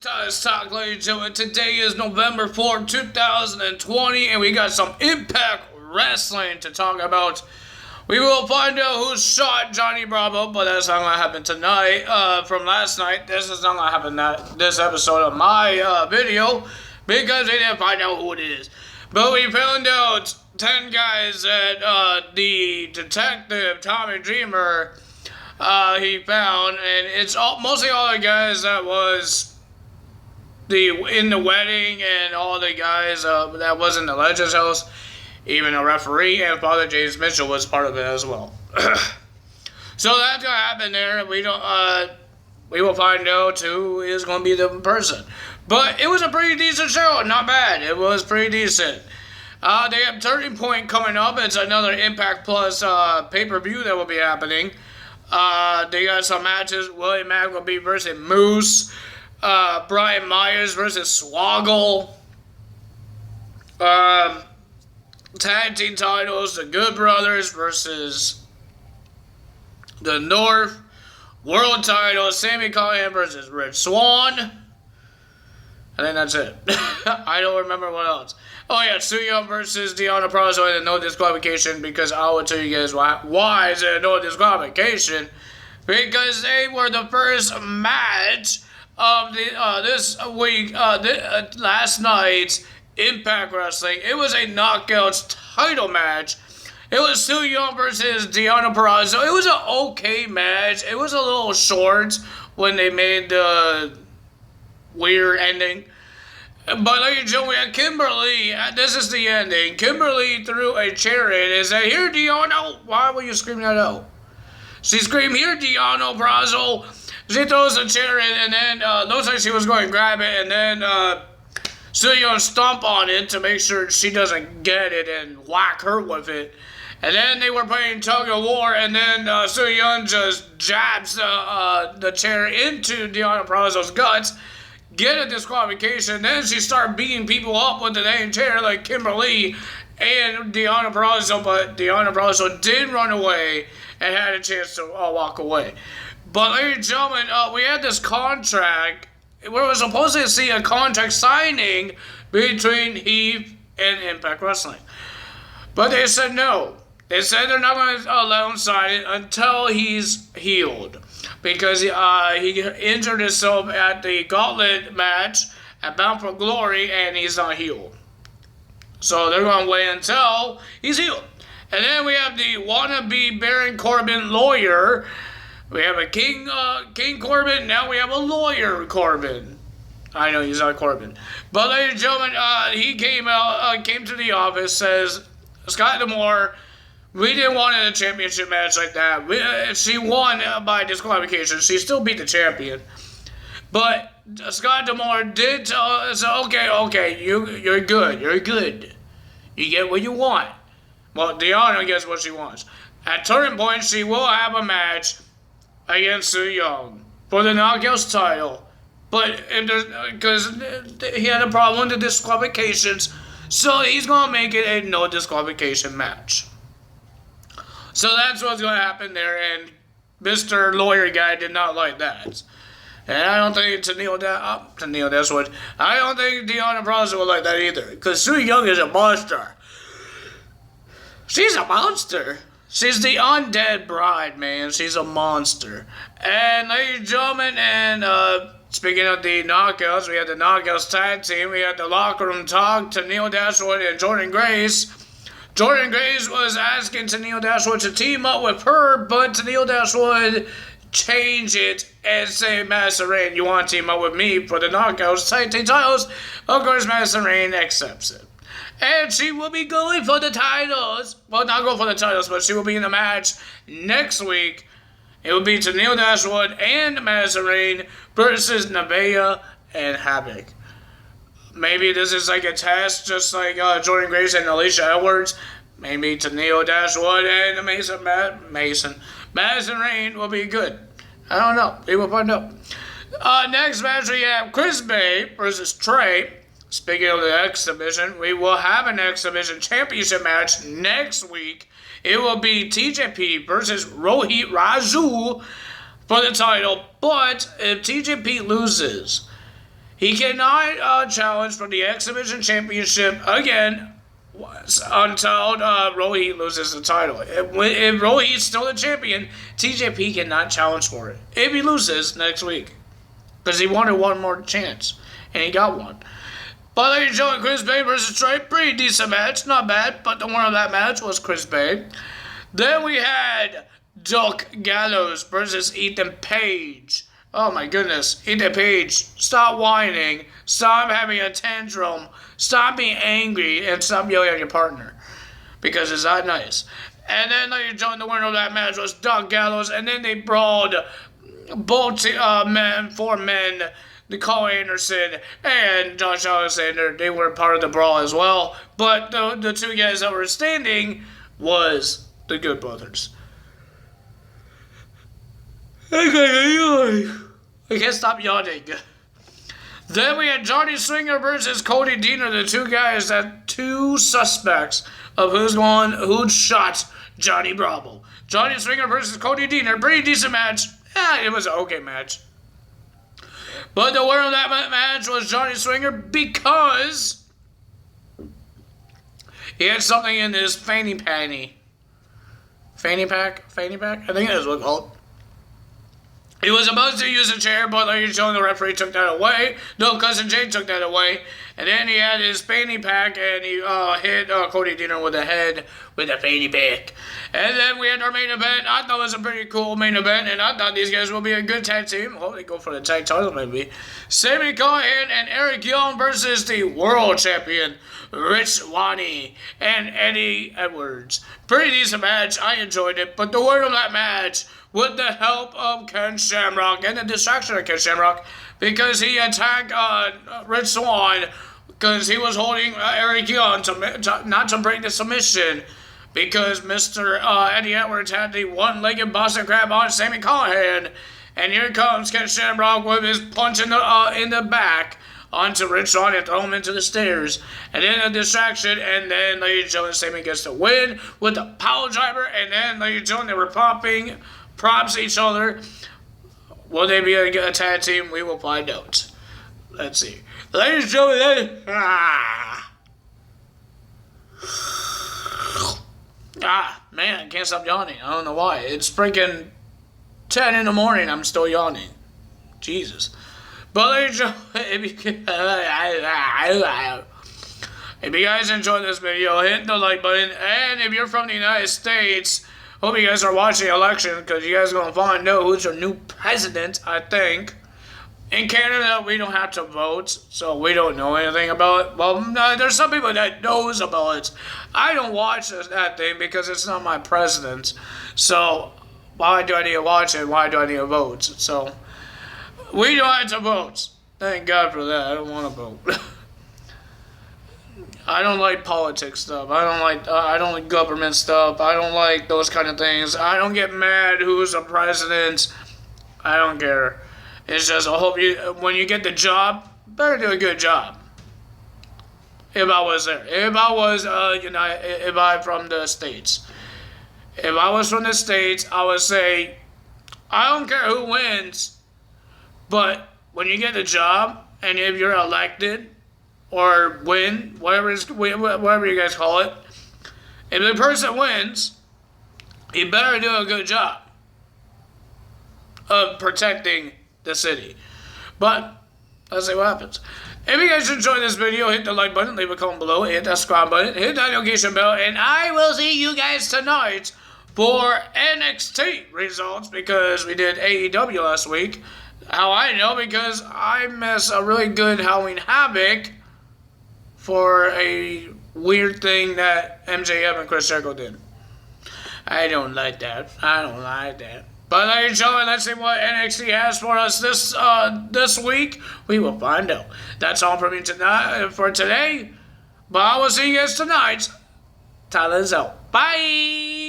Let's talk, ladies and gentlemen. Today is November 4th, 2020, and we got some Impact Wrestling to talk about. We will find out who shot Johnny Bravo, but that's not going to happen tonight. From last night, this is not going to happen this episode of my video, because we didn't find out who it is. But we found out 10 guys that the detective, Tommy Dreamer, he found, and it's mostly all the guys that was in the wedding and all the guys that was in the Legends house, even a referee, and Father James Mitchell was part of it as well. So that's gonna happen there. We will find out who is gonna be the person. But it was a pretty decent show, not bad. It was pretty decent. They have Turning Point coming up. It's another Impact Plus pay-per-view that will be happening. They got some matches. William McElvey versus Moose. Brian Myers versus Swoggle. Tag team titles, the Good Brothers versus the North. World title, Sami Callihan versus Rich Swann. I think that's it. I don't remember what else. Oh yeah, Su Yung versus Deonna Purrazzo and no disqualification, because I will tell you guys why is it no disqualification. Because they were the first match of the this week, last night's Impact Wrestling. It was a Knockouts title match. It was Su Yung versus Deonna Purrazzo. It was an okay match. It was a little short when they made the weird ending. But ladies and gentlemen, we had Kimberly. This is the ending. Kimberly threw a chair in and said, "Here, Deonna." Why were you screaming that out? She screamed, "Here, Deonna Purrazzo." She throws a chair in, and then looks like she was going to grab it, and then Su Yung stomp on it to make sure she doesn't get it and whack her with it. And then they were playing tug of war, and then Su Yung just jabs the chair into Deonna Purrazzo's guts, get a disqualification. Then she started beating people up with the dang chair like Kimberly and Deonna Purrazzo, but Deonna Purrazzo did run away and had a chance to walk away. But ladies and gentlemen, we had this contract. We were supposed to see a contract signing between Heath and Impact Wrestling. But they said no. They said they're not going to let him sign it until he's healed. Because he injured himself at the Gauntlet match at Bound for Glory, and he's not healed. So they're going to wait until he's healed. And then we have the wannabe Baron Corbin lawyer. We have a King Corbin. Now we have a lawyer Corbin. I know he's not Corbin, but ladies and gentlemen, he came to the office. Says, "Scott D'Amore, we didn't want a championship match like that. If she won by disqualification, she still beat the champion. But Scott D'Amore did tell us, okay, you're good. You get what you want. Well, Deonna gets what she wants. At Turning Point, she will have a match against Su Yung for the Knockouts title, but because he had a problem with the disqualifications, so he's gonna make it a no disqualification match. So that's what's gonna happen there, and Mr. Lawyer guy did not like that, and I don't think Tennille Dashwood. I don't think Deonna Purrazzo would like that either, because Su Yung is a monster. She's a monster. She's the undead bride, man. She's a monster. And ladies and gentlemen, and speaking of the Knockouts, we had the Knockouts tag team. We had the locker room talk, Tennille Dashwood and Jordynne Grace. Jordynne Grace was asking Tennille Dashwood to team up with her, but Tennille Dashwood changed it and said, "Madison Rayne, you want to team up with me for the Knockouts tag team titles?" Of course, Madison Rayne accepts it. And she will be going for the titles. Well, not going for the titles, but she will be in the match next week. It will be Tennille Dashwood and Madison Rayne versus Nevaeh and Havoc. Maybe this is like a test, just like Jordynne Grace and Alicia Edwards. Maybe Tennille Dashwood and Madison Rayne will be good. I don't know. We will find out. Next match we have Chris Bay versus Trey. Speaking of the X Division, we will have an X Division championship match next week. It will be TJP versus Rohit Raju for the title. But if TJP loses, He cannot challenge for the X Division Championship again until Rohit loses the title. If Rohit's still the champion, TJP cannot challenge for it if he loses next week. Because he wanted one more chance, and he got one. But ladies and gentlemen, Chris Bay versus Trey, pretty decent match, not bad, but the winner of that match was Chris Bay. Then we had Doug Gallows versus Ethan Page. Oh my goodness, Ethan Page, stop whining, stop having a tantrum, stop being angry, and stop yelling at your partner. Because it's not nice. And then ladies and gentlemen, the winner of that match was Doug Gallows, and then they brawled both four men, Carl Anderson and Josh Alexander. They were part of the brawl as well. But the two guys that were standing was the Good Brothers. I can't stop yawning. Then we had Johnny Swinger versus Cody Deaner, the two suspects of who shot Johnny Bravo. Johnny Swinger versus Cody Deaner, pretty decent match. It was an okay match. But the winner of that match was Johnny Swinger because he had something in his fanny pack? I think that's what it's called. He was supposed to use a chair, but like you're showing, the referee took that away. No, Cousin Jay took that away. And then he had his fanny pack, and he hit Cody Deaner with the head with a fanny pack. And then we had our main event. I thought it was a pretty cool main event, and I thought these guys will be a good tag team. Hope they go for the tag title, maybe. Sami Callihan and Eric Young versus the world champion, Rich Swann and Eddie Edwards. Pretty decent match. I enjoyed it. But the winner of that match, with the help of Ken Shamrock and the distraction of Ken Shamrock, because he attacked Rich Swann because he was holding Eric Young not to break the submission, because Mr. Eddie Edwards had the one-legged Boston Crab on Sami Callihan, and here comes Ken Shamrock with his punch in the back onto Rich Swann and throw him into the stairs, and then a distraction, and then ladies and gentlemen, Sami gets the win with a power driver, and then ladies and gentlemen, they were popping props each other. Will they be a tag team? We will find out. Let's see. Ladies and gentlemen, man, I can't stop yawning. I don't know why. It's freaking 10 in the morning. I'm still yawning. Jesus. But ladies and gentlemen, if you guys enjoyed this video, hit the like button. And if you're from the United States, hope you guys are watching the election, because you guys are going to find out who's your new president, I think. In Canada, we don't have to vote, so we don't know anything about it. Well, there's some people that knows about it. I don't watch that thing because it's not my president. So why do I need to watch it? Why do I need to vote? So we don't have to vote. Thank God for that. I don't want to vote. I don't like politics stuff. I don't like government stuff. I don't like those kind of things. I don't get mad who's the president. I don't care. It's just, I hope when you get the job, better do a good job. If I was there. If I was, if I'm from the States. If I was from the States, I would say, I don't care who wins, but when you get the job, and if you're elected, or win, whatever you guys call it, if the person wins, you better do a good job of protecting the city. But let's see what happens. If you guys enjoyed this video, hit the like button, leave a comment below, hit that subscribe button, hit that notification bell, and I will see you guys tonight for NXT results, because we did AEW last week. How I know? Because I missed a really good Halloween Havoc for a weird thing that MJF and Chris Jericho did. I don't like that. But ladies and gentlemen, let's see what NXT has for us this week. We will find out. That's all for me for today. But I will see you guys tonight. Tyler's out. Bye!